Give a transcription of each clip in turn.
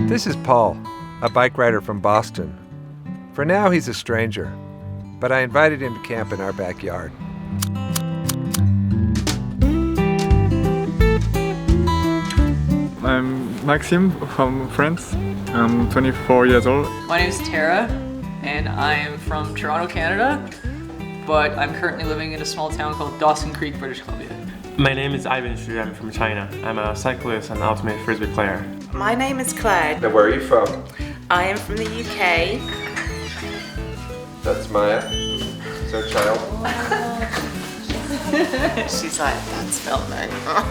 This is Paul, a bike rider from Boston. For now, he's a stranger, but I invited him to camp in our backyard. I'm Maxime from France. I'm 24 years old. My name is Tara, and I am from Toronto, Canada, but I'm currently living in a small town called Dawson Creek, British Columbia. My name is Ivan Xu. I'm from China. I'm a cyclist and ultimate frisbee player. My name is Claire. Now, where are you from? I am from the UK. That's Maya. So child. She's like, that's filming.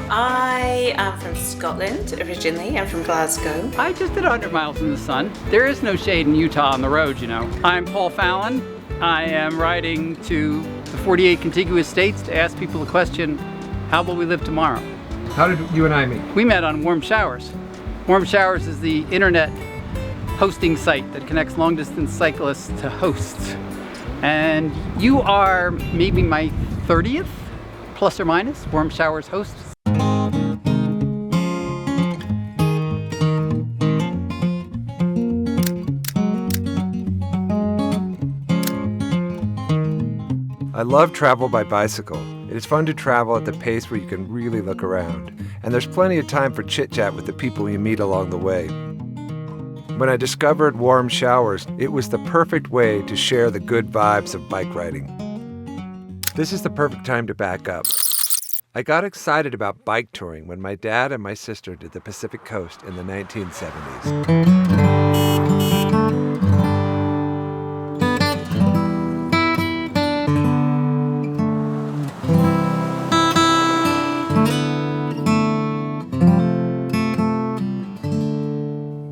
I am from Scotland originally. I'm from Glasgow. I just did 100 miles in the sun. There is no shade in Utah on the road, you know. I'm Paul Fallon. I am riding to the 48 contiguous states to ask people the question, how will we live tomorrow? How did you and I meet? We met on WarmShowers. WarmShowers is the internet hosting site that connects long-distance cyclists to hosts. And you are maybe my 30th, plus or minus, WarmShowers host. I love travel by bicycle. It is fun to travel at the pace where you can really look around, and there's plenty of time for chit-chat with the people you meet along the way. When I discovered WarmShowers, it was the perfect way to share the good vibes of bike riding. This is the perfect time to back up. I got excited about bike touring when my dad and my sister did the Pacific Coast in the 1970s.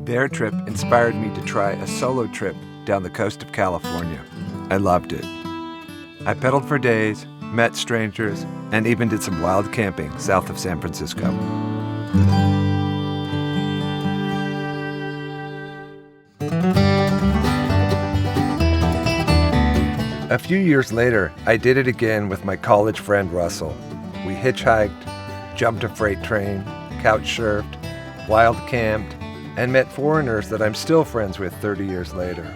Their trip inspired me to try a solo trip down the coast of California. I loved it. I pedaled for days, met strangers, and even did some wild camping south of San Francisco. A few years later, I did it again with my college friend Russell. We hitchhiked, jumped a freight train, couch surfed, wild camped, and met foreigners that I'm still friends with 30 years later.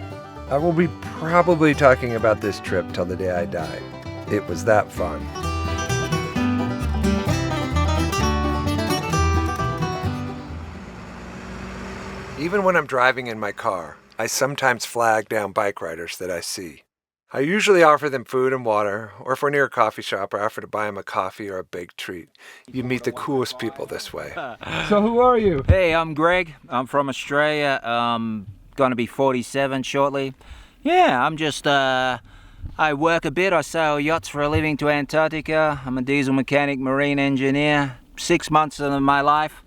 I will be probably talking about this trip till the day I die. It was that fun. Even when I'm driving in my car, I sometimes flag down bike riders that I see. I usually offer them food and water, or if we're near a coffee shop, I offer to buy them a coffee or a baked treat. You meet the coolest people this way. So who are you? Hey, I'm Greg. I'm from Australia. Gonna be 47 shortly. Yeah, I'm just, I work a bit. I sail yachts for a living to Antarctica. I'm a diesel mechanic, marine engineer. 6 months of my life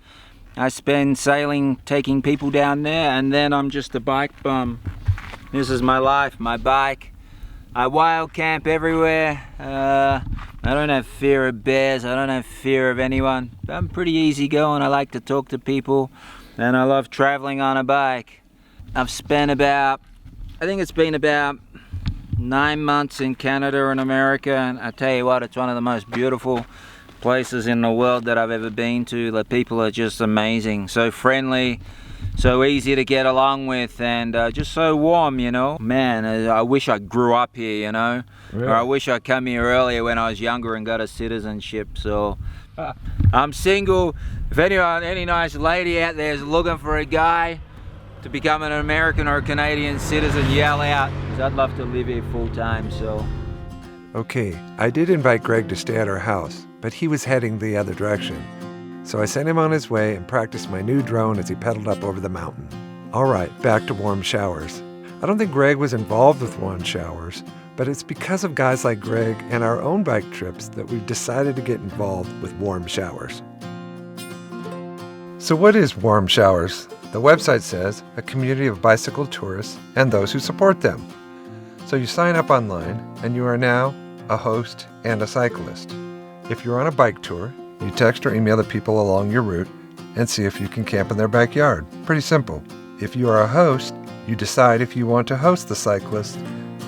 I spend sailing, taking people down there, and then I'm just a bike bum. This is my life, my bike. I wild camp everywhere. I don't have fear of bears. I don't have fear of anyone. I'm pretty easygoing. I like to talk to people, and I love traveling on a bike. I've spent I think it's been about 9 months in Canada and America, and I tell you what, it's one of the most beautiful places in the world that I've ever been to. The people are just amazing, so friendly, so easy to get along with, and just so warm, you know. Man, I wish I grew up here, you know. Really? Or I wish I come here earlier when I was younger and got a citizenship. So I'm single. If any nice lady out there is looking for a guy to become an American or a Canadian citizen, yell out, because I'd love to live here full time. So Okay, I did invite Greg to stay at our house, but he was heading the other direction. So I sent him on his way and practiced my new drone as he pedaled up over the mountain. All right, back to WarmShowers. I don't think Greg was involved with WarmShowers, but it's because of guys like Greg and our own bike trips that we've decided to get involved with WarmShowers. So what is WarmShowers? The website says a community of bicycle tourists and those who support them. So you sign up online and you are now a host and a cyclist. If you're on a bike tour, you text or email the people along your route and see if you can camp in their backyard. Pretty simple. If you are a host, you decide if you want to host the cyclist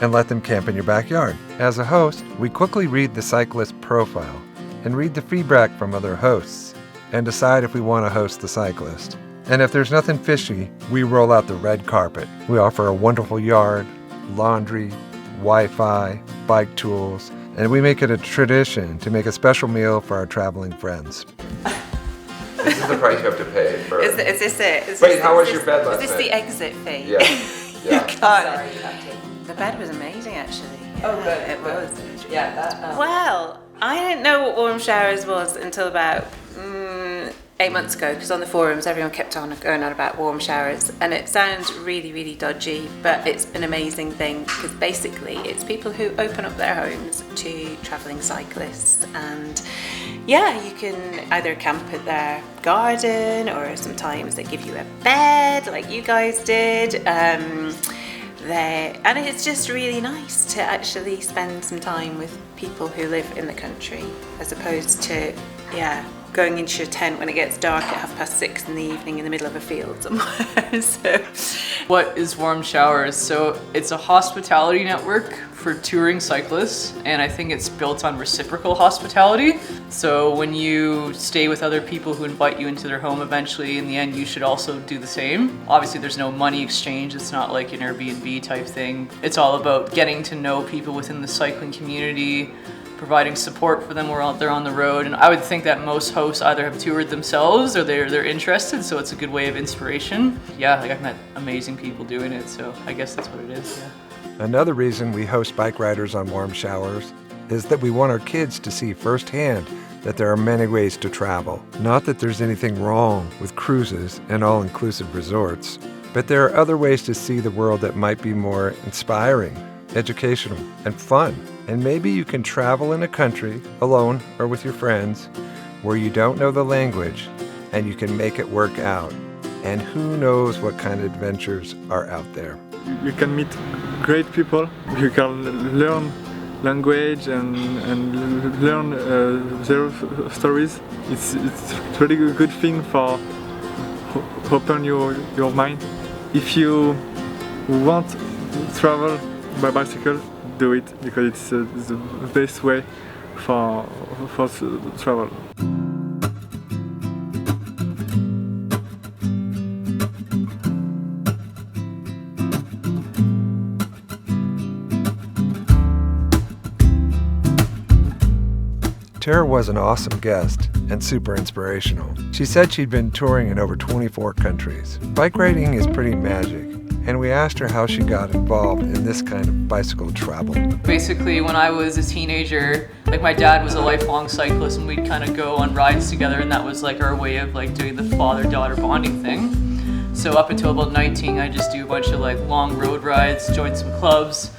and let them camp in your backyard. As a host, we quickly read the cyclist profile and read the feedback from other hosts and decide if we want to host the cyclist. And if there's nothing fishy, we roll out the red carpet. We offer a wonderful yard, laundry, Wi-Fi, bike tools, and we make it a tradition to make a special meal for our traveling friends. This is the price you have to pay for... Is this it? Wait, how was your bed last night? Is this the exit fee? Yeah. You can't. The bed was amazing, actually. Oh, good. It was. Yeah, that. Well, I didn't know what Warm Showers was until about 8 months ago, because on the forums everyone kept on going on about Warm Showers, and it sounds really, really dodgy, but it's an amazing thing because basically it's people who open up their homes to travelling cyclists, and yeah, you can either camp at their garden or sometimes they give you a bed like you guys did. And it's just really nice to actually spend some time with people who live in the country as opposed to, going into your tent when it gets dark at 6:30 in the evening in the middle of a field somewhere. So, what is WarmShowers? So it's a hospitality network for touring cyclists, and I think it's built on reciprocal hospitality. So when you stay with other people who invite you into their home, eventually in the end you should also do the same. Obviously there's no money exchange, it's not like an Airbnb type thing. It's all about getting to know people within the cycling community, providing support for them while they're on the road. And I would think that most hosts either have toured themselves or they're interested, so it's a good way of inspiration. Yeah, like I've met amazing people doing it, so I guess that's what it is, yeah. Another reason we host bike riders on Warm Showers is that we want our kids to see firsthand that there are many ways to travel. Not that there's anything wrong with cruises and all-inclusive resorts, but there are other ways to see the world that might be more inspiring, educational, and fun. And maybe you can travel in a country, alone or with your friends, where you don't know the language, and you can make it work out. And who knows what kind of adventures are out there. You can meet great people, you can learn language and learn their stories. It's really a good thing for open your mind. If you want to travel by bicycle, do it, because it's the best way for travel. Tara was an awesome guest and super inspirational. She said she'd been touring in over 24 countries. Bike riding is pretty magic, and we asked her how she got involved in this kind of bicycle travel. Basically, when I was a teenager, like my dad was a lifelong cyclist, and we'd kind of go on rides together, and that was like our way of like doing the father-daughter bonding thing. So up until about 19, I just do a bunch of like long road rides, joined some clubs,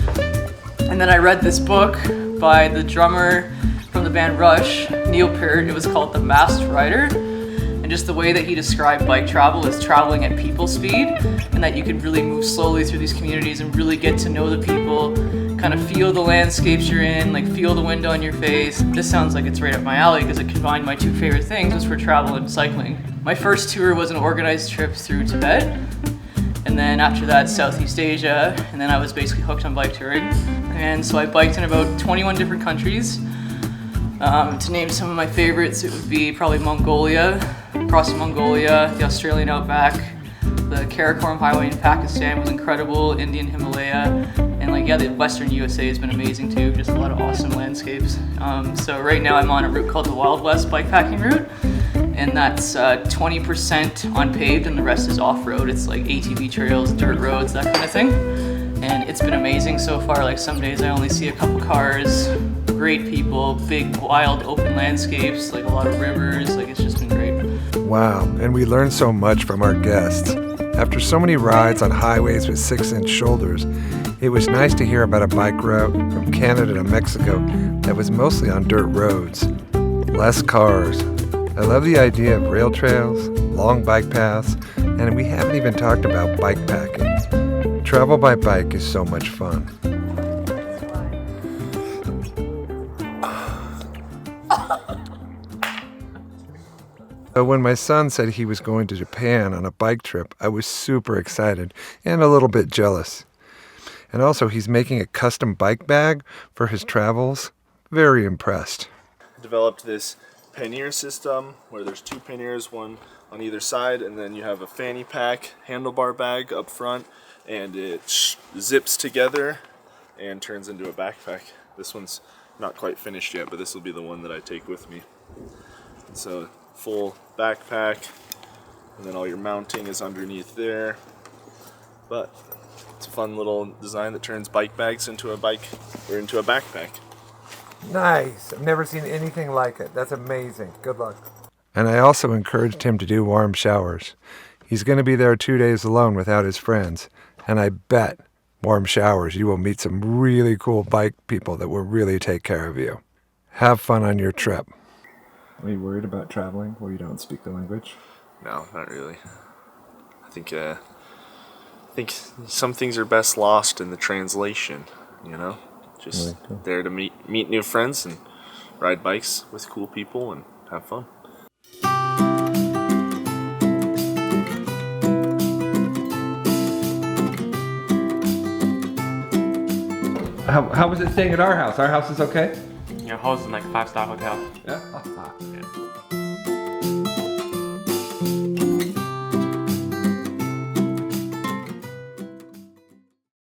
and then I read this book by the drummer from the band Rush, Neil Peart. It was called The Masked Rider, and just the way that he described bike travel is traveling at people speed, and that you can really move slowly through these communities and really get to know the people, kind of feel the landscapes you're in, like feel the wind on your face. This sounds like it's right up my alley because it combined my two favorite things, was for travel and cycling. My first tour was an organized trip through Tibet, and then after that Southeast Asia, and then I was basically hooked on bike touring. And so I biked in about 21 different countries. To name some of my favorites, it would be probably Mongolia, crossing Mongolia, the Australian outback, the Karakoram Highway in Pakistan was incredible, Indian Himalaya, and the Western USA has been amazing too, just a lot of awesome landscapes. So right now I'm on a route called the Wild West bikepacking route, and that's 20% unpaved and the rest is off-road. It's like ATV trails, dirt roads, that kind of thing. And it's been amazing so far. Like some days I only see a couple cars, great people, big wild open landscapes, like a lot of rivers, like it's just been great. Wow, and we learned so much from our guests. After so many rides on highways with 6-inch shoulders, it was nice to hear about a bike route from Canada to Mexico that was mostly on dirt roads. Less cars. I love the idea of rail trails, long bike paths, and we haven't even talked about bike packing. Travel by bike is so much fun. So when my son said he was going to Japan on a bike trip, I was super excited and a little bit jealous. And also, he's making a custom bike bag for his travels. Very impressed. Developed this pannier system where there's 2 panniers, one on either side, and then you have a fanny pack handlebar bag up front, and it zips together and turns into a backpack. This one's not quite finished yet, but this will be the one that I take with me. So full backpack, and then all your mounting is underneath there. But it's a fun little design that turns bike bags into a backpack. Nice. I've never seen anything like it. That's amazing. Good luck. And I also encouraged him to do warm showers. He's going to be there 2 days alone without his friends, and I bet warm showers you will meet some really cool bike people that will really take care of you. Have fun on your trip. Are you worried about traveling where you don't speak the language? No, not really. I think some things are best lost in the translation, you know? Just Really cool. there to meet new friends and ride bikes with cool people and have fun. How was it staying at our house? Our house is okay? Your house is like a 5-star hotel. Yeah.